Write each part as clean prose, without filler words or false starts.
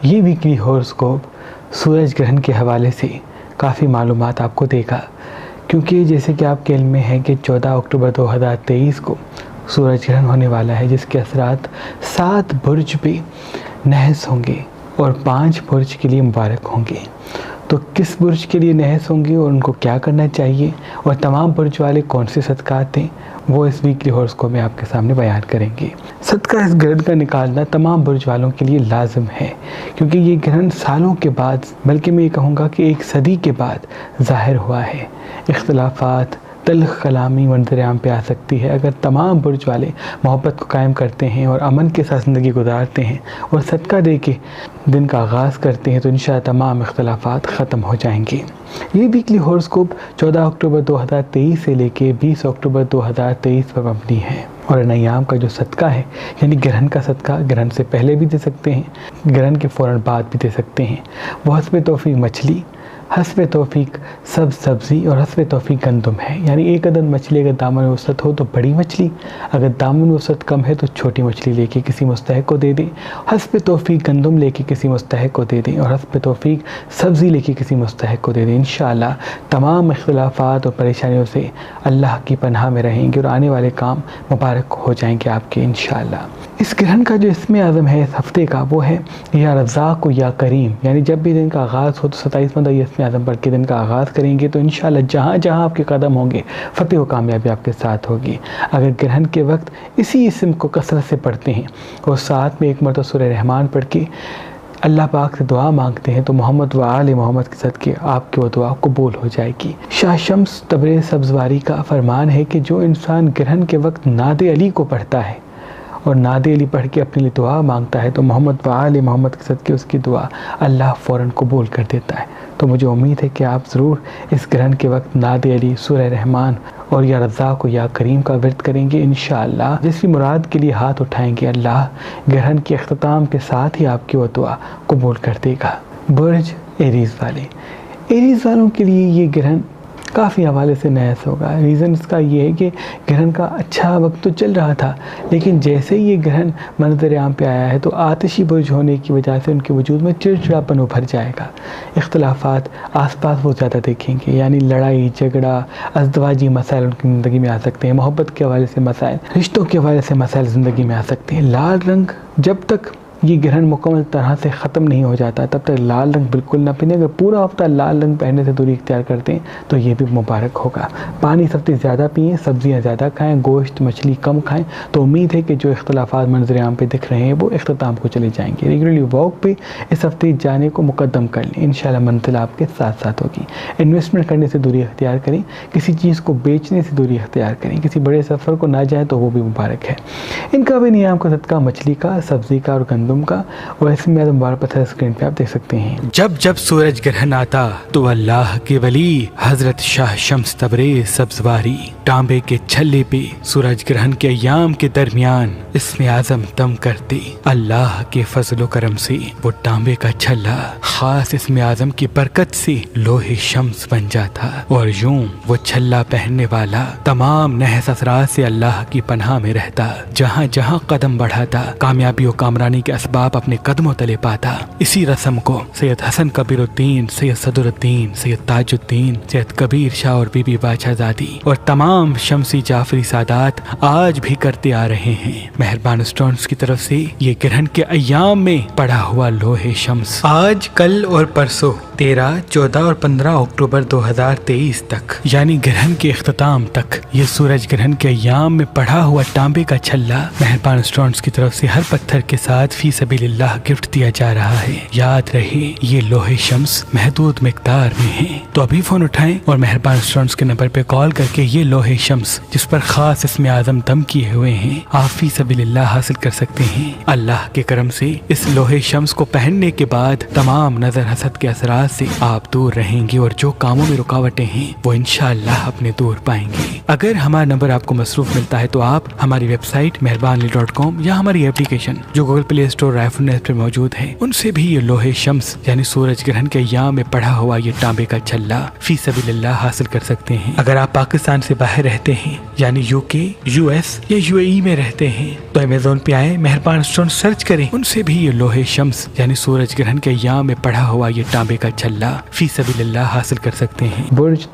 ये weekly horoscope सूरज ग्रहण के हवाले से काफ़ी मालूमात आपको देगा, क्योंकि जैसे कि आपके इल्म में है कि 14 अक्टूबर 2023 को सूरज ग्रहण होने वाला है, जिसके असरात 7 बुर्ज पे नहस होंगे और 5 बुर्ज के लिए मुबारक होंगे। तो किस बुर्ज के लिए नहस होंगी और उनको क्या करना चाहिए और तमाम बुर्ज वाले कौन से सदक़ात हैं, वो इस वीकली हॉरोस्कोप में आपके सामने बयान करेंगे। सदका इस ग्रहण का निकालना तमाम बुर्ज वालों के लिए लाजिम है, क्योंकि ये ग्रहण सालों के बाद, बल्कि मैं ये कहूँगा कि 1 सदी के बाद ज़ाहिर हुआ है। इख्तिलाफ़ात, तल्ख़ कलामी मंज़र-ए-आम पे आ सकती है अगर तमाम बुर्ज वाले मोहब्बत को कायम करते हैं और अमन के साथ ज़िंदगी गुजारते हैं और सदका दे के दिन का आगाज़ करते हैं, तो इंशाअल्लाह तमाम इख्तिलाफ़ात ख़त्म हो जाएंगे। ये वीकली हॉरोस्कोप 14 अक्टूबर 2023 से लेके 20 अक्टूबर 2023 पर मबनी है। और इन अय्याम का जो सदका है, यानी ग्रहण का सदका, ग्रहण से पहले भी दे सकते हैं, ग्रहण के फ़ौरन बाद भी दे सकते हैं। वो हस्बे तौफ़ीक मछली, हस्बे तौफ़ीक सब्ज़ी और हस्बे तौफ़ीक गंदम है। यानी एक अदद मछली अगर दामन वसत हो तो बड़ी मछली, अगर दामन वसत कम है तो छोटी मछली लेके किसी मुस्तहिक़ को दे दें। हस्बे तौफ़ीक गंदम लेके किसी मुस्तहिक़ को दे दें और हस्बे तौफ़ीक सब्ज़ी लेके किसी मुस्तहिक़ को दे दें। इंशाअल्लाह तमाम इख्तिलाफ़ात और परेशानियों से अल्लाह की पनाह में रहेंगे और आने वाले काम मुबारक हो जाएंगे आपके इंशाअल्लाह। इस ग्रहण का जो इसमें आज़म है इस हफ़्ते का, वो है या रज़ाक़ या करीम। यानी जब भी दिन का आगाज़ हो तो 27 मंदा इसमें आज़म पढ़ के दिन का आगाज़ करेंगे, तो इंशाअल्लाह जहाँ जहाँ आपके कदम होंगे फ़तेह व कामयाबी आपके साथ होगी। अगर ग्रहण के वक्त इसी इस्म को कसरत से पढ़ते हैं और साथ में एक मरतबा सूरह रहमान पढ़ के अल्लाह पाक से दुआ मांगते हैं, तो मोहम्मद व आले मोहम्मद के सदक़े आपकी वो दुआ कबूल हो जाएगी। शाह शम्स तबरेज़ सब्ज़वारी का फरमान है कि जो इंसान ग्रहण के वक्त नादे अली को पढ़ता है और नादे अली पढ़ के अपने लिए दुआ मांगता है, तो मोहम्मद व आले मोहम्मद के सदक़े उसकी दुआ अल्लाह फ़ौरन कबूल कर देता है। तो मुझे उम्मीद है कि आप ज़रूर इस ग्रहण के वक्त नादे अली, सूरह रहमान और या रज़ाक़ या करीम का विर्द करेंगे। इंशाअल्लाह जिस भी मुराद के लिए हाथ उठाएंगे, अल्लाह ग्रहण के अख्ताम के साथ ही आपकी वो दुआ कबूल कर देगा। बुर्ज एरीज़ वाले, एरीज़ वालों के लिए ये ग्रहण काफ़ी हवाले से नहस होगा। रीज़न इसका ये है कि ग्रहण का अच्छा वक्त तो चल रहा था, लेकिन जैसे ही ये ग्रहण मंज़र-ए-आम पे आया है तो आतिशी बुर्ज होने की वजह से उनके वजूद में चिड़चिड़ापन उभर जाएगा। इख्तिलाफ़ात आसपास वो ज़्यादा देखेंगे, यानी लड़ाई झगड़ा, अज़दवाजी मसाइल उनकी ज़िंदगी में आ सकते हैं, मोहब्बत के हवाले से मसाइल, रिश्तों के हवाले से मसाइल ज़िंदगी में आ सकते हैं। लाल रंग जब तक ये ग्रहण मुकम्मल तरह से ख़त्म नहीं हो जाता तब तक लाल रंग बिल्कुल ना पीने। अगर पूरा हफ्ता लाल रंग पहनने से दूरी इख्तियार करते हैं तो ये भी मुबारक होगा। पानी सबसे ज़्यादा पिएँ, सब्ज़ियाँ ज़्यादा खाएँ, गोश्त मछली कम खाएँ, तो उम्मीद है कि जो इख्तिलाफ़ात मंज़र-ए-आम पे दिख रहे हैं वो इख्तिताम को चले जाएंगे। रेगुलरली वॉक पे इस हफ्ते जाने को मुकद्दम कर लें, इंशाअल्लाह मंजिल आपके साथ साथ होगी। इन्वेस्टमेंट करने से दूरी इख्तियार करें, किसी चीज़ को बेचने से दूरी इख्तियार करें, किसी बड़े सफ़र को ना जाएँ तो वो भी मुबारक है। इनका भी नियाम का सदका मछली का, सब्ज़ी का और गंदम का, और इसमें मुबारक पत्थर स्क्रीन पे आप देख सकते हैं। जब जब सूरज ग्रहण आता तो अल्लाह के वली हजरत शाह शम्स तबरेज़ सब्ज़वारी तांबे के छल्ले पे सूरज ग्रहण के अय्याम के दरमियान इसमें आज़म दम करते। अल्लाह के फजल करम से वो तांबे का छल्ला खास इसमें आज़म की बरकत से लोहे शम्स बन जाता और यूं वो छल्ला पहनने वाला तमाम नहस असरात से अल्लाह की पनाह में रहता। जहाँ जहाँ कदम बढ़ाता कामयाबी और कामरानी के असबाब अपने कदमों तले पाता। इसी रस्म को सैयद हसन कबीरुद्दीन, सैयद सदरुद्दीन, सैयद ताजुद्दीन, सैयद कबीर शाह और बीबी बादशाहज़ादी और तमाम शम्सी जाफरी सादात आज भी करते आ रहे हैं। मेहरबान स्टोन्स की तरफ से ये ग्रहण के अय्याम में पड़ा हुआ लोहे शम्स आज, कल और परसों 13, 14 और 15 अक्टूबर 2023 तक, यानी ग्रहण के इख्तिताम तक, ये सूरज ग्रहण के अय्याम में पड़ा हुआ तांबे का छल्ला मेहरबान स्टोन्स की तरफ से हर पत्थर के साथ फी सबिलिल्लाह गिफ्ट दिया जा रहा है। याद रहे ये लोहे शम्स महदूद मिकदार में है, तो अभी फोन उठाएं और मेहरबान स्टोन्स के नंबर पे कॉल करके ये लोहे शम्स जिस पर खास इसमें आज़म दम किए हुए हैं आप फी सबिलिल्लाह हासिल कर सकते हैं। अल्लाह के करम से इस लोहे शम्स को पहनने के बाद तमाम नजर हसद के असरात मुश्किलात से आप दूर रहेंगे और जो कामों में रुकावटें हैं वो इंशाअल्लाह अपने दूर पाएंगे। अगर हमारा नंबर आपको मसरूफ मिलता है तो आप हमारी वेबसाइट मेहरबानली.com या हमारी एप्लीकेशन जो Google play store iPhone net पर मौजूद है उनसे भी ये लोहे शम्स यानी सूरज ग्रहण के अय्याम में पड़ा हुआ ये तांबे का छल्ला फी सबिलिल्लाह हासिल कर सकते हैं। अगर आप पाकिस्तान से बाहर रहते हैं यानी यूके, यूएस या यूएई में रहते हैं तो अमेज़न पे आए, मेहरबान स्टोन सर्च करें, उनसे भी ये लोहे शम्स यानी सूरज ग्रहण के अय्याम में पड़ा हुआ ये तांबे का छल्ला फी सबिलिल्लाह हासिल कर सकते हैं। बुर्ज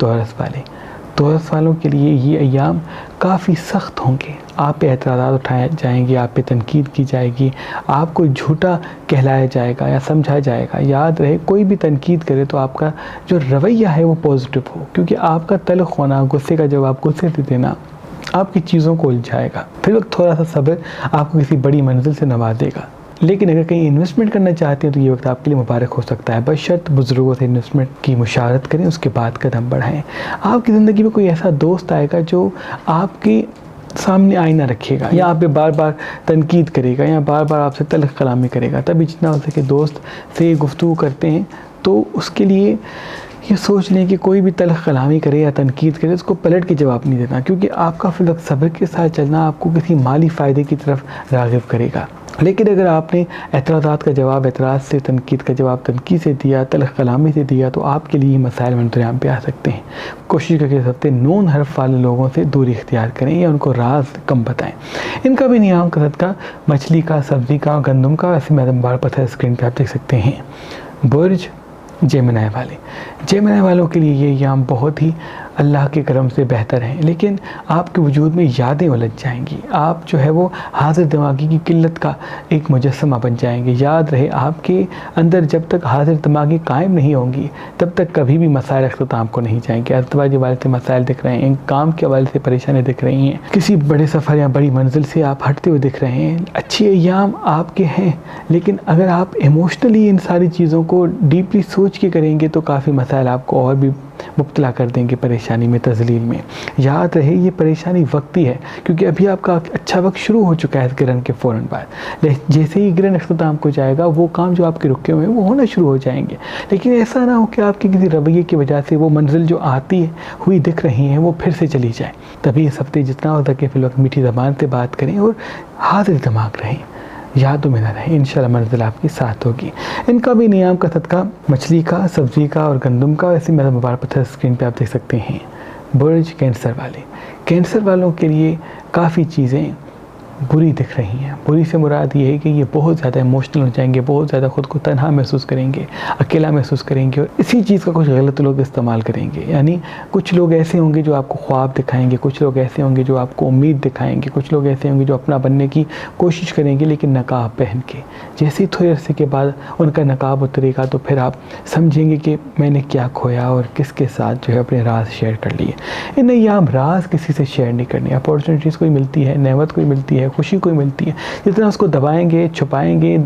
तौरस वालों के लिए ये अय्याम काफ़ी सख्त होंगे। आप पे एतराज़ात उठाए जाएंगे, आप पे तनकीद की जाएगी, आपको झूठा कहलाया जाएगा या समझा जाएगा। याद रहे, कोई भी तनकीद करे तो आपका जो रवैया है वो पॉजिटिव हो, क्योंकि आपका तल्ख होना, गुस्से का जवाब गुस्से से देना आपकी चीज़ों को उलझाएगा। फिर वक्त थोड़ा सा सब्र आपको किसी बड़ी मंजिल से नवाजेगा। लेकिन अगर कहीं इन्वेस्टमेंट करना चाहते हैं तो ये वक्त आपके लिए मुबारक हो सकता है, बशर्त बुजुर्गों से इन्वेस्टमेंट की मुशावरत करें, उसके बाद कदम बढ़ाएं। आपकी ज़िंदगी में कोई ऐसा दोस्त आएगा जो आपके सामने आईना रखेगा या आप पे बार बार तनकीद करेगा या बार बार आपसे तल्ख कलामी करेगा। तभी जितना हो सके दोस्त से गुफ्तगू करते हैं तो उसके लिए ये सोच लें कि कोई भी तल्ख कलामी करे या तनकीद करे उसको पलट के जवाब नहीं देना, क्योंकि आपका फिर सब्र के साथ चलना आपको किसी माली फ़ायदे की तरफ राग़िब करेगा। लेकिन अगर आपने एतराज़ात का जवाब एतराज़ से, तनकीद का जवाब तनकीद से दिया, तल्ख कलामी से दिया तो आपके लिए मसाइल मंतराम पे आ सकते हैं। कोशिश करके सकते नून हर्फ वाले लोगों से दूरी इख्तियार करें या उनको राज कम बताएं। इनका भी नियाम का सदका मछली का, सब्ज़ी का, गंदम का, ऐसे मैदम बार पत्थर स्क्रीन पर आप देख सकते हैं। बुर्ज जेमिनी वालों के लिए ये अय्याम बहुत ही अल्लाह के करम से बेहतर हैं, लेकिन आपके वजूद में यादें उलझ जाएंगी। आप जो है वो हाजिर दिमागी की किल्लत का एक मुजस्समा बन जाएंगे। याद रहे, आपके अंदर जब तक हाजिर दिमागी कायम नहीं होंगी तब तक कभी भी मसाइल अख्ताम को नहीं जाएंगे। अर्थवादी के हवाले से मसाइल दिख रहे हैं, काम के हवाले से परेशानी दिख रही हैं, किसी बड़े सफ़र या बड़ी मंजिल से आप हटते हुए दिख रहे हैं। अच्छे अय्याम आपके हैं, लेकिन अगर आप इमोशनली इन सारी चीज़ों को डीपली सोच के करेंगे तो काफ़ी मसाइल आपको और भी मुब्तला कर देंगे परेशानी में, तज़लील में। याद रहे, ये परेशानी वक्ती है, क्योंकि अभी आपका अच्छा वक्त शुरू हो चुका है इस ग्रहण के फ़ौरन बाद। जैसे ही ग्रहण अख्ताम को जाएगा वो काम जो आपके रुके हुए हैं वो होना शुरू हो जाएंगे। लेकिन ऐसा ना हो कि आपके किसी रवैये की वजह से वो मंजिल जो आती है हुई दिख रही है वो फिर से चली जाए। तभी इस हफ्ते जितना हो सके फिर वक्त मीठी ज़बान से बात करें और हाजिर दिमाग रहें, यादों में न रहे। इंशाल्लाह मंजिल आपके साथ होगी। इनका भी नियाम का सदका मछली का, सब्ज़ी का और गंदम का, ऐसे मेरा मुबारक पत्थर स्क्रीन पे आप देख सकते हैं। बुर्ज कैंसर वालों के लिए काफ़ी चीज़ें बुरी दिख रही हैं। बुरी से मुराद ये है कि ये बहुत ज़्यादा इमोशनल हो जाएंगे, बहुत ज़्यादा ख़ुद को तन्हा महसूस करेंगे, अकेला महसूस करेंगे और इसी चीज़ का कुछ गलत लोग इस्तेमाल करेंगे। यानी कुछ लोग ऐसे होंगे जो आपको ख्वाब दिखाएंगे, कुछ लोग ऐसे होंगे जो आपको उम्मीद दिखाएंगे, कुछ लोग ऐसे होंगे जो अपना बनने की कोशिश करेंगे लेकिन नकाब पहन के। जैसे ही थोड़े अरसे के बाद उनका नकाब उतरेगा तो फिर आप समझेंगे कि मैंने क्या खोया और किसके साथ जो है अपने राज शेयर कर लिए। इन अय्याम राज किसी से शेयर नहीं करनी। अपॉर्चुनिटीज़ कोई मिलती है, नेमत कोई मिलती है, खुशी कोई मिलती है, जितना उसको दबाएंगे, छुपाएंगे,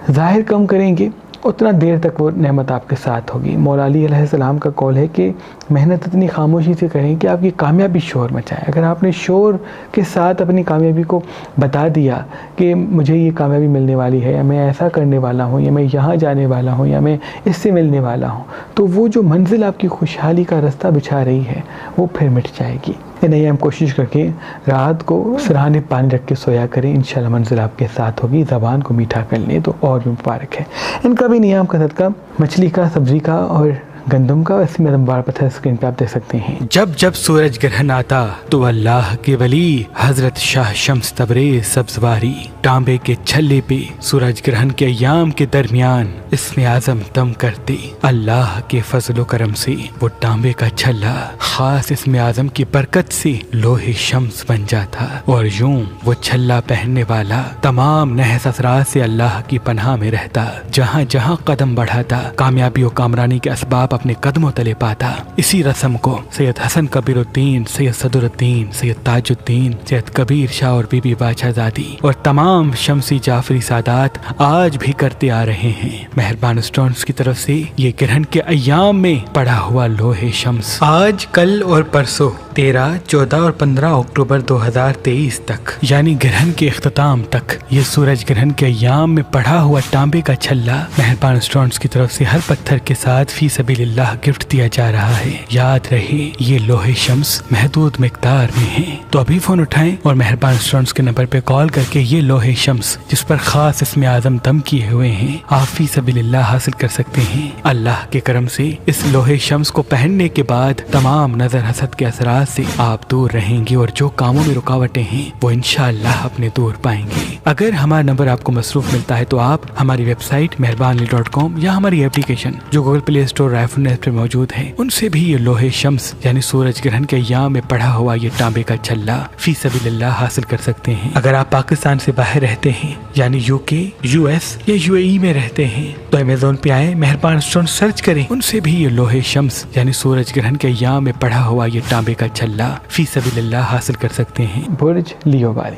जाहिर कम करेंगे, उतना देर तक वो नेमत आपके साथ होगी। मौला अली अलैहिस्सलाम का कौल है कि मेहनत इतनी खामोशी से करें कि आपकी कामयाबी शोर मचाए। अगर आपने शोर के साथ अपनी कामयाबी को बता दिया कि मुझे ये कामयाबी मिलने वाली है या मैं ऐसा करने वाला हूँ या मैं यहाँ जाने वाला हूँ या मैं इससे मिलने वाला हूँ, तो वो जो मंजिल आपकी खुशहाली का रास्ता बिछा रही है वो फिर मिट जाएगी। नहीं, हम कोशिश करके रात को सिरहाने पानी रख के सोया करें, इंशाल्लाह मंजिल आपके साथ होगी। ज़बान को मीठा कर लें तो और भी मुबारक है। इनका भी नियाम का सदका मछली का, सब्ज़ी का और गंदम का, ऐसे मेरा मुबारक पत्थर स्क्रीन पे आप देख सकते हैं। जब जब सूरज ग्रहण आता तो अल्लाह के वली हजरत शाह शम्स तबरेज़ सब्ज़वारी तांबे के छल्ले पे सूरज ग्रहण के अय्याम के दरमियान इसमें आज़म दम करते। अल्लाह के फजलो करम से वो तांबे का छल्ला खास इसमें आज़म की बरकत से लोहे शम्स बन जाता और यूं वो छल्ला पहनने वाला तमाम नहस असरात से अल्लाह की पनाह में रहता। जहाँ जहाँ कदम बढ़ाता कामयाबी और कामरानी के असबाब आप अपने कदमों तले पाता। इसी रस्म को सैयद हसन कबीरुद्दीन, सैयद सदरुद्दीन, सैयद ताजुद्दीन, सैयद कबीर शाह और बीबी बादशाहजादी और तमाम शमसी जाफरी सादात आज भी करते आ रहे हैं। मेहरबान स्टोन्स की तरफ से ये ग्रहण के अय्याम में पड़ा हुआ लोहे शम्स आज, कल और परसों 13, 14 और 15 अक्टूबर 2023 तक, यानी ग्रहण के इख्तिताम तक, ये सूरज ग्रहण के अय्याम में पड़ा हुआ तांबे का छल्ला मेहरबान स्टोन्स की तरफ से हर पत्थर के साथ फी सबीलिल्लाह गिफ्ट दिया जा रहा है। याद रहे ये लोहे शम्स महदूद मिकदार में है, तो अभी फोन उठाएं और मेहरबान स्टोन्स के नंबर पे कॉल करके ये लोहे शम्स जिस पर खास इसमें आजम दम किए हुए हैं आप फी सबीलिल्लाह हासिल कर सकते हैं। अल्लाह के करम से इस लोहे शम्स को पहनने के बाद तमाम नजर हसद के असरात से आप दूर रहेंगे और जो कामों में रुकावटें हैं वो इंशाअल्लाह अपने दूर पाएंगे। अगर हमारा नंबर आपको मसरूफ मिलता है तो आप हमारी वेबसाइट मेहरबानी.com या हमारी एप्लीकेशन जो Google play store iPhone app पे मौजूद है उनसे भी ये लोहे शम्स यानी सूरज ग्रहण के अय्याम में पड़ा हुआ ये तांबे का छल्ला फी सबीलिल्लाह हासिल कर सकते हैं। अगर आप पाकिस्तान से बाहर रहते हैं यानी यूके, यूएस या यूएई में रहते हैं तो अमेज़न पे आए, मेहरबान स्टोन सर्च करें, उनसे भी ये लोहे शम्स यानी सूरज ग्रहण के अय्याम में पड़ा हुआ ये तांबे का छल्ला फी सबीलिल्लाह हासिल कर सकते हैं। बुर्ज लियो वाले,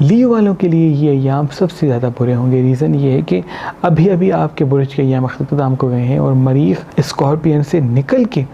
लियो वालों के लिए ये अय्याम सबसे ज़्यादा बुरे होंगे। रीज़न ये है कि अभी अभी आपके बुर्ज के अय्याम अख्तिताम को गए हैं और मरीख स्कॉर्पियन से निकल के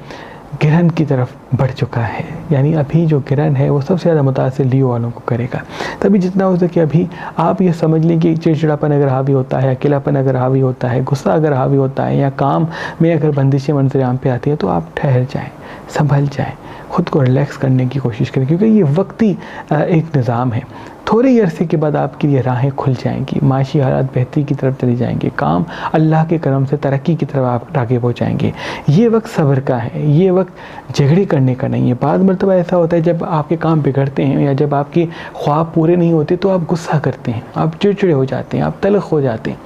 ग्रहण की तरफ बढ़ चुका है, यानी अभी जो ग्रहण है वो सबसे ज़्यादा मुतासिर लियो वालों को करेगा। तभी जितना हो सके अभी आप ये समझ लें कि चिड़चिड़ापन अगर हावी होता है, अकेलापन अगर हावी होता है, गुस्सा अगर हावी होता है या काम में अगर बंदिशें मंजर-ए-आम पे आती हैं तो आप ठहर जाएं, संभल जाएं, ख़ुद को रिलैक्स करने की कोशिश करें, क्योंकि ये वक्ती एक निज़ाम है। थोड़े ही अरसे के बाद आपके लिए राहें खुल जाएंगी, माशी हालात बेहतरी की तरफ चली जाएंगे, काम अल्लाह के करम से तरक्की की तरफ आप आगे पहुँचाएंगे। ये वक्त सब्र का है, ये वक्त झगड़े करने का नहीं है। बाद मरतबा ऐसा होता है जब आपके काम बिगड़ते हैं या जब आपके ख्वाब पूरे नहीं होते तो आप गुस्सा करते हैं, आप चिड़चिड़े हो जाते हैं, आप तल्ख हो जाते हैं।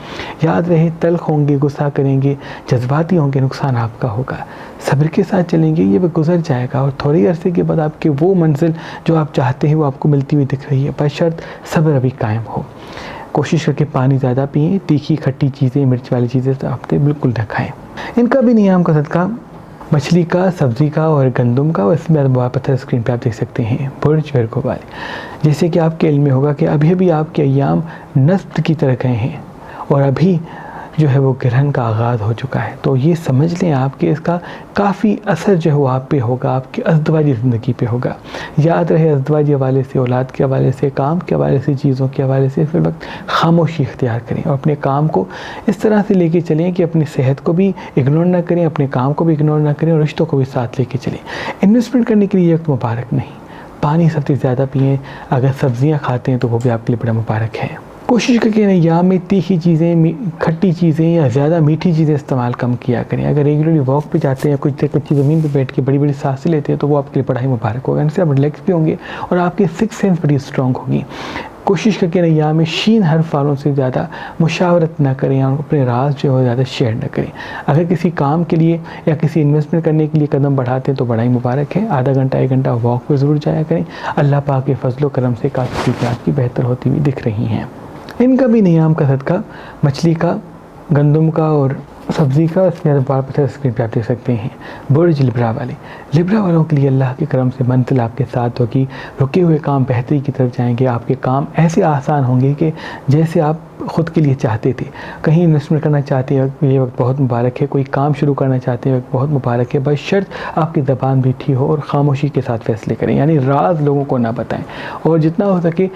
याद रहे, तल्ख होंगे, गुस्सा करेंगे, जज्बाती होंगे, नुकसान आपका होगा। सब्र के साथ चलेंगे, ये वक्त गुजर जाएगा और थोड़ी अरसे के बाद आपके वो मंजिल जो आप चाहते हैं वो आपको मिलती हुई दिख रही है, बशर्त सब्र अभी कायम हो। कोशिश करके पानी ज़्यादा पिएं, तीखी खट्टी चीज़ें, मिर्च वाली चीज़ें आपने बिल्कुल न खाएँ। इनका भी नियाम का सदका मछली का, सब्ज़ी का और गंदम का, और इसमें पत्थर स्क्रीन पे आप देख सकते हैं। बुर्ज वर्गो वाले, जैसे कि आपके इल्म में होगा कि अभी अभी आपके अय्याम नस्ब की तरह गए हैं और अभी जो है वो ग्रहण का आगाज़ हो चुका है, तो ये समझ लें आपके इसका काफ़ी असर जो है वो आप पे होगा, आपकी अज़दवाजी ज़िंदगी पे होगा। याद रहे, अज़दवाजी हवाले से, औलाद के हवाले से, काम के हवाले से, चीज़ों के हवाले से फिर वक्त खामोशी इख्तियार करें और अपने काम को इस तरह से लेके चलें कि अपनी सेहत को भी इग्नोर ना करें, अपने काम को भी इग्नोर ना करें और रिश्तों को भी साथ लेके चलें। इन्वेस्टमेंट करने के लिए वक्त मुबारक नहीं, पानी सबसे ज़्यादा पिएँ, अगर सब्ज़ियाँ खाते हैं तो वो भी आपके लिए बड़ा मुबारक है। कोशिश करके अय्याम में तीखी चीज़ें, खट्टी चीज़ें या ज़्यादा मीठी चीज़ें इस्तेमाल कम किया करें। अगर रेगुलरली वॉक पे जाते हैं, कुछ कच्ची ज़मीन पे बैठ के बड़ी बड़ी सांसें लेते हैं तो वो आपके लिए बड़ा ही मुबारक होगा। इनसे आप रिलैक्स भी होंगे और आपकी सिक्स सेंस बड़ी स्ट्रॉन्ग होगी। कोशिश करके अय्याम में शीन हर्फ वालों से ज़्यादा मुशावरत ना करें और अपने राज जो है ज़्यादा शेयर ना करें। अगर किसी काम के लिए या किसी इन्वेस्टमेंट करने के लिए कदम बढ़ाते हैं तो बड़ा ही मुबारक है। आधा घंटा 1 घंटा वॉक पर ज़रूर जाया करें। अल्लाह पाक के फजलो करम से काफ़ी चीज़ें आपकी बेहतर होती हुई दिख रही हैं। इनका भी नियाम का सदका मछली का, गंदम का और सब्ज़ी का, इसमें पत्थर स्क्रीन पे आप देख सकते हैं। बुर्ज लिब्रा वाले, लिब्रा वालों के लिए अल्लाह के करम से मंजिल आपके साथ होगी, रुके हुए काम बेहतरी की तरफ जाएंगे, आपके काम ऐसे आसान होंगे कि जैसे आप ख़ुद के लिए चाहते थे। कहीं इन्वेस्टमेंट करना चाहते हैं ये वक्त बहुत मुबारक है, कोई काम शुरू करना चाहते हैं वक्त बहुत मुबारक है, बस शर्त आपकी ज़बान मीठी हो और ख़ामोशी के साथ फ़ैसले करें, यानी राज लोगों को ना बताएं और जितना हो सके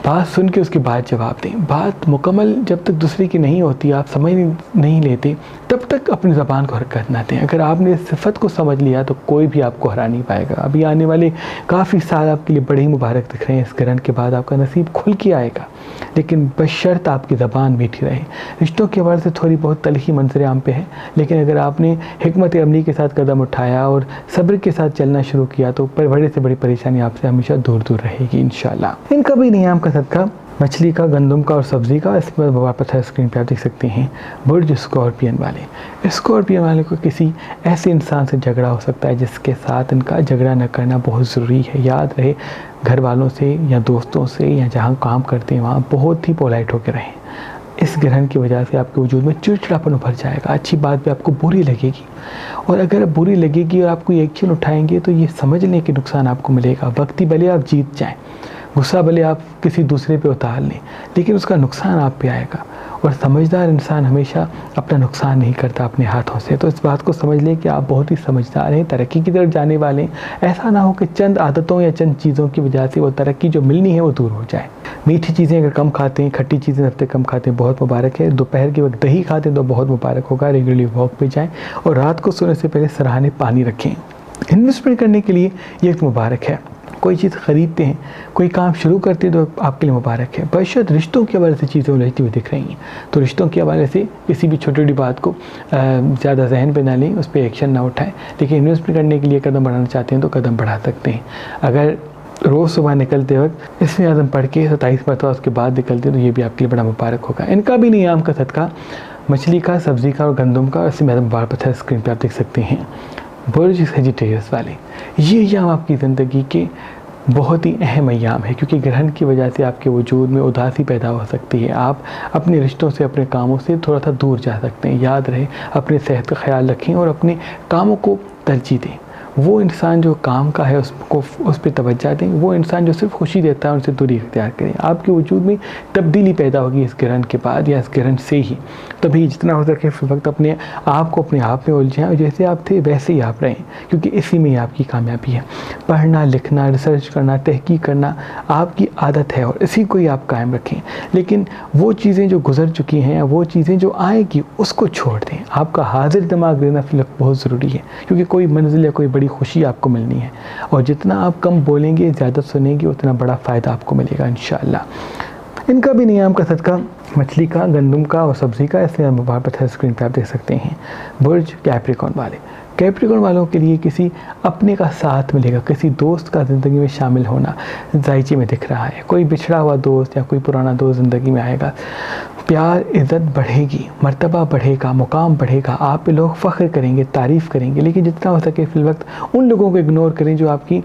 बात सुन के उसके बाद जवाब दें। बात मुकम्मल जब तक दूसरे की नहीं होती, आप समझ नहीं लेते, तब तक अपनी ज़बान को हरकत ना दें। अगर आपने इस सिफत को समझ लिया तो कोई भी आपको हरा नहीं पाएगा। अभी आने वाले काफ़ी साल आपके लिए बड़े ही मुबारक दिख रहे हैं। इस ग्रहण के बाद आपका नसीब खुल के आएगा, लेकिन बशर्त आपकी ज़बान मीठी रहे। रिश्तों के हवाले से थोड़ी बहुत तलखी मंजर-ए-आम पे है, लेकिन अगर आपने हिकमत अमली के साथ कदम उठाया और सब्र के साथ चलना शुरू किया तो बड़े से बड़ी परेशानी आपसे हमेशा दूर दूर रहेगी इंशाल्लाह। इनका भी नियाम का सदका मछली का, गंदम का और सब्ज़ी का, इस पर वापस है स्क्रीन पे आप देख सकते हैं। बुर्ज स्कॉर्पियन वाले, स्कॉर्पियन वाले को किसी ऐसे इंसान से झगड़ा हो सकता है जिसके साथ इनका झगड़ा न करना बहुत ज़रूरी है। याद रहे, घर वालों से या दोस्तों से या जहाँ काम करते हैं वहाँ बहुत ही पोलाइट होकर रहें। इस ग्रहण की वजह से आपके वजूद में चिड़चिड़ापन उभर जाएगा, अच्छी बात भी आपको बुरी लगेगी। और अगर बुरी लगेगी और आप कोई एक्शन उठाएंगे तो ये समझ लें कि नुकसान आपको मिलेगा। वक्ती भले आप जीत जाएं, गुस्सा भले आप किसी दूसरे पे उतार लें, लेकिन उसका नुकसान आप पे आएगा। और समझदार इंसान हमेशा अपना नुकसान नहीं करता अपने हाथों से। तो इस बात को समझ लें कि आप बहुत ही समझदार हैं, तरक्की की तरफ जाने वाले हैं। ऐसा ना हो कि चंद आदतों या चंद चीज़ों की वजह से वो तरक्की जो मिलनी है वो दूर हो जाए। मीठी चीज़ें अगर कम खाते हैं, खट्टी चीज़ें हफ्ते कम खाते हैं, बहुत मुबारक है। दोपहर के वक्त दही खाते हैं तो बहुत मुबारक होगा। रेगुलरली वॉक पे जाएँ और रात को सोने से पहले सराहने पानी रखें। इन्वेस्टमेंट करने के लिए ये एक मुबारक है। कोई चीज़ ख़रीदते हैं, कोई काम शुरू करते हैं तो आपके लिए मुबारक है। बशर्ते रिश्तों के हवाले से चीज़ें उलझती हुई दिख रही हैं तो रिश्तों के हवाले से किसी भी छोटी छोटी बात को ज़्यादा जहन पे ना लें, उस पर एक्शन ना उठाएं। लेकिन इन्वेस्टमेंट करने के लिए कदम बढ़ाना चाहते हैं तो कदम बढ़ा सकते हैं। अगर रोज़ सुबह निकलते वक्त इसमें आज़म पढ़ के 27 मरतबा उसके बाद निकलते हैं तो ये भी आपके लिए बड़ा मुबारक होगा। इनका भी नियाम का सदका मछली का, सब्ज़ी का और गंदम का, इसमें आज़म बार पत्थर स्क्रीन पर आप देख सकते हैं। बुर्ज सजिटेरियस वाले, ये अय्याम आपकी ज़िंदगी के बहुत ही अहम अय्याम है क्योंकि ग्रहण की वजह से आपके वजूद में उदासी पैदा हो सकती है। आप अपने रिश्तों से, अपने कामों से थोड़ा सा दूर जा सकते हैं। याद रहे, अपने सेहत का ख्याल रखें और अपने कामों को तरजीह दें। वो इंसान जो काम का है उसको उस पर तवज्जो दें। वो इंसान जो सिर्फ खुशी देता है उनसे दूरी इख्तियार करें। आपके वजूद में तब्दीली पैदा होगी इस ग्रहण के बाद या इस ग्रहण से ही। तभी जितना हो सके फिर वक्त अपने आप को अपने आप में उलझाएं और जैसे आप थे वैसे ही आप रहें, क्योंकि इसी में ही आपकी कामयाबी है। पढ़ना, लिखना, रिसर्च करना, तहकीक करना आपकी आदत है और इसी को ही आप कायम रखें। लेकिन वो चीज़ें जो गुजर चुकी हैं या वो चीज़ें जो आएगी उसको छोड़ दें। आपका हाजिर दिमाग रहना फिर बहुत ज़रूरी है क्योंकि कोई मंजिल या कोई बड़ी खुशी आपको मिलनी है। और जितना आप कम बोलेंगे, ज़्यादा सुनेंगे, उतना बड़ा फ़ायदा आपको मिलेगा इंशाअल्लाह। इनका भी नियाम का सदका मछली का, गंदम का और सब्ज़ी का, इसलिए मुबारक पत्थर स्क्रीन पर आप देख सकते हैं। बुर्ज कैप्रिकॉर्न वाले, कैप्रिकॉर्न वालों के लिए किसी अपने का साथ मिलेगा, किसी दोस्त का ज़िंदगी में शामिल होना जायचे में दिख रहा है। कोई बिछड़ा हुआ दोस्त या कोई पुराना दोस्त ज़िंदगी में आएगा। प्यार, इज़्ज़त बढ़ेगी, मर्तबा बढ़ेगा, मुकाम बढ़ेगा, आप पे लोग फ़ख्र करेंगे, तारीफ़ करेंगे। लेकिन जितना हो सके फिल वक्त उन लोगों को इग्नोर करें जो आपकी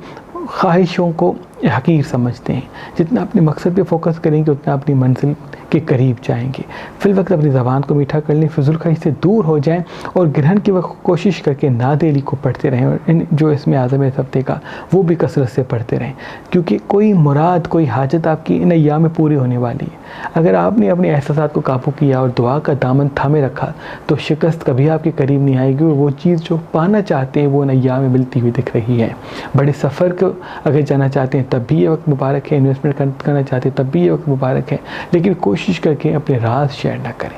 ख्वाहिशों को हकीर समझते हैं। जितना अपने मकसद पे फोकस करेंगे उतना अपनी मंजिल के करीब जाएंगे। फिल वक्त अपनी ज़बान को मीठा कर लें, फिजूलखर्ची से दूर हो जाएं और ग्रहण की वक्त कोशिश करके नादेली को पढ़ते रहें और इन जो इसमें आज़म इस हफ्ते का वो भी कसरत से पढ़ते रहें क्योंकि कोई मुराद, कोई हाजत आपकी इन अय्याम में पूरी होने वाली है। अगर आपने अपने एहसासात को काबू किया और दुआ का दामन थामे रखा तो शिकस्त कभी आपके करीब नहीं आएगी और वो चीज़ जो पाना चाहते हैं वो इन अय्याम में मिलती हुई दिख रही है। बड़े सफ़र को अगर जाना चाहते हैं तब भी ये वक्त मुबारक है, इन्वेस्टमेंट करना चाहते हैं तब भी ये वक्त मुबारक है, लेकिन कोशिश करके अपने राज शेयर ना करें।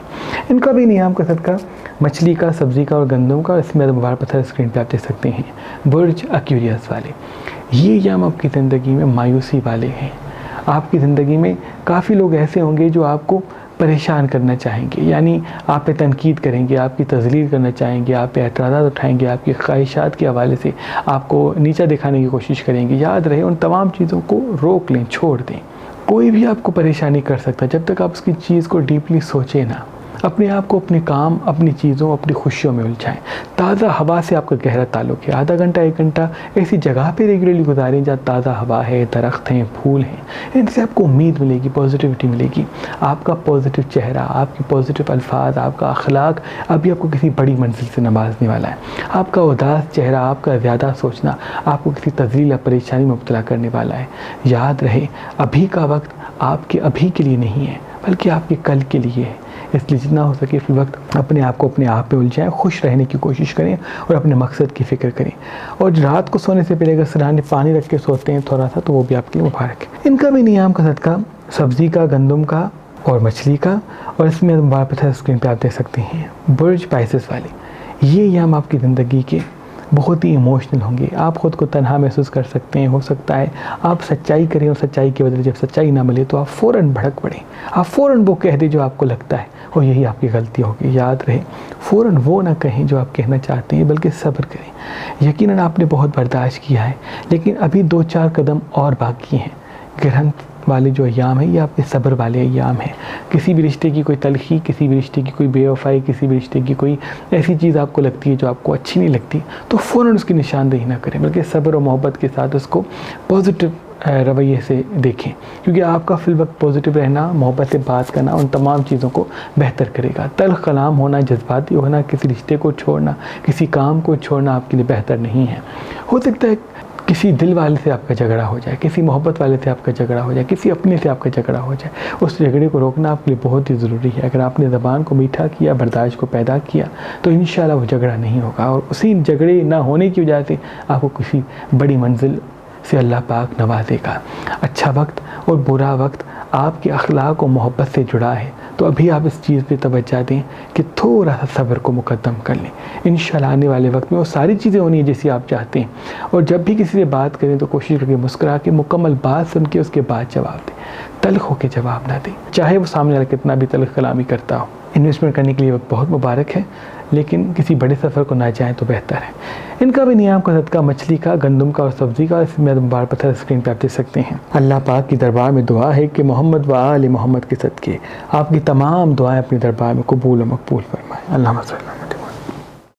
इनका भी नियाम का सदका मछली का, सब्ज़ी का और गंदम का, इसमें मुबारक पत्थर स्क्रीन पे आप देख सकते हैं। बुर्ज एक्वेरियस वाले, ये अय्याम आपकी ज़िंदगी में मायूसी वाले हैं। आपकी ज़िंदगी में काफ़ी लोग ऐसे होंगे जो आपको परेशान करना चाहेंगे, यानी आप पे तनकीद करेंगे, आपकी तज़लील करना चाहेंगे, आप पे एतराज़ात उठाएंगे, आपकी ख्वाहिशात के हवाले से आपको नीचा दिखाने की कोशिश करेंगे। याद रहे, उन तमाम चीज़ों को रोक लें, छोड़ दें। कोई भी आपको परेशानी कर सकता है जब तक आप उसकी चीज़ को डीपली सोचें ना। अपने आप को अपने काम, अपनी चीज़ों, अपनी खुशियों में उलझाएं। ताज़ा हवा से आपका गहरा ताल्लुक़ है। आधा घंटा, 1 घंटा ऐसी जगह पे रेगुलरली गुजारें जहाँ ताज़ा हवा है, दरख्त हैं, फूल हैं। इनसे आपको उम्मीद मिलेगी, पॉजिटिविटी मिलेगी। आपका पॉजिटिव चेहरा, आपके पॉजिटिव अल्फाज, आपका अखलाक अभी आपको किसी बड़ी मंजिल से नवाजने वाला है। आपका उदास चेहरा, आपका ज़्यादा सोचना आपको किसी तज़लील या परेशानी में मुब्तला करने वाला है। याद रहे, अभी का वक्त आपके अभी के लिए नहीं है बल्कि आपके कल के लिए है। इसलिए जितना हो सके फिर वक्त अपने आप को अपने आप पे उलझाएं, खुश रहने की कोशिश करें और अपने मकसद की फ़िक्र करें। और रात को सोने से पहले अगर सराहने पानी रख के सोते हैं थोड़ा सा तो वो भी आपके लिए मुबारक है। इनका भी नियाम का सदका सब्ज़ी का, गंदम का और मछली का, और इसमें मुबारक पत्थर स्क्रीन पर आप देख सकते हैं। बुर्ज पाइसेस वाले, ये अय्याम आपकी ज़िंदगी के बहुत ही इमोशनल होंगे। आप ख़ुद को तन्हा महसूस कर सकते हैं। हो सकता है आप सच्चाई करें और सच्चाई के बदले जब सच्चाई ना मिले तो आप फ़ौरन भड़क पड़ें, आप फ़ौरन वो कह दें जो आपको लगता है और यही आपकी गलती होगी। याद रहे, फ़ौरन वो ना कहें जो आप कहना चाहते हैं बल्कि सब्र करें। यकीनन आपने बहुत बर्दाश्त किया है लेकिन अभी 2-4 कदम और बाकी हैं। ग्रहण वाले जो अय्याम है ये आपके सब्र वाले अय्याम हैं। किसी भी रिश्ते की कोई तलखी, किसी भी रिश्ते की कोई बेवफाई, किसी भी रिश्ते की कोई ऐसी चीज़ आपको लगती है जो आपको अच्छी नहीं लगती तो फ़ौरन उसकी निशानदेही ना करें बल्कि सब्र और मोहब्बत के साथ उसको पॉजिटिव रवैये से देखें, क्योंकि आपका फिल वक्त पॉजिटिव रहना, मोहब्बत से बात करना उन तमाम चीज़ों को बेहतर करेगा। तल्ख कलाम होना, जज्बाती होना, किसी रिश्ते को छोड़ना, किसी काम को छोड़ना आपके लिए बेहतर नहीं है। हो सकता है किसी दिल वाले से आपका झगड़ा हो जाए, किसी मोहब्बत वाले से आपका झगड़ा हो जाए, किसी अपने से आपका झगड़ा हो जाए, उस झगड़े को रोकना आपके लिए बहुत ही ज़रूरी है। अगर आपने ज़बान को मीठा किया, बर्दाश्त को पैदा किया, तो इंशाल्लाह वो झगड़ा नहीं होगा और उसी झगड़े ना होने की वजह से आपको किसी बड़ी मंजिल से अल्लाह पाक नवाजेगा। अच्छा वक्त और बुरा वक्त आपके अखलाक और मोहब्बत से जुड़ा है, तो अभी आप इस चीज़ पे तवज्जो दें कि थोड़ा सा सब्र को मुकद्दम कर लें। इंशाल्लाह आने वाले वक्त में वो सारी चीज़ें होनी है जैसी आप चाहते हैं। और जब भी किसी से बात करें तो कोशिश करके मुस्कुरा के मुकम्मल बात सुन के उसके बाद जवाब दें, तल्ख होकर जवाब ना दें, चाहे वो सामने वाला कितना भी तल्ख कलामी करता हो। इन्वेस्टमेंट करने के लिए वक्त बहुत मुबारक है, लेकिन किसी बड़े सफ़र को ना जाएं तो बेहतर है। इनका भी नियाम का सदका मछली का, गंदम का और सब्ज़ी का, इसमें मुबारक पत्थर स्क्रीन पर आप देख सकते हैं। अल्लाह पाक की दरबार में दुआ है कि मोहम्मद व आले मोहम्मद के सदके आपकी तमाम दुआएं अपने दरबार में कबूल और मकबूल फरमाएं। अल्लाह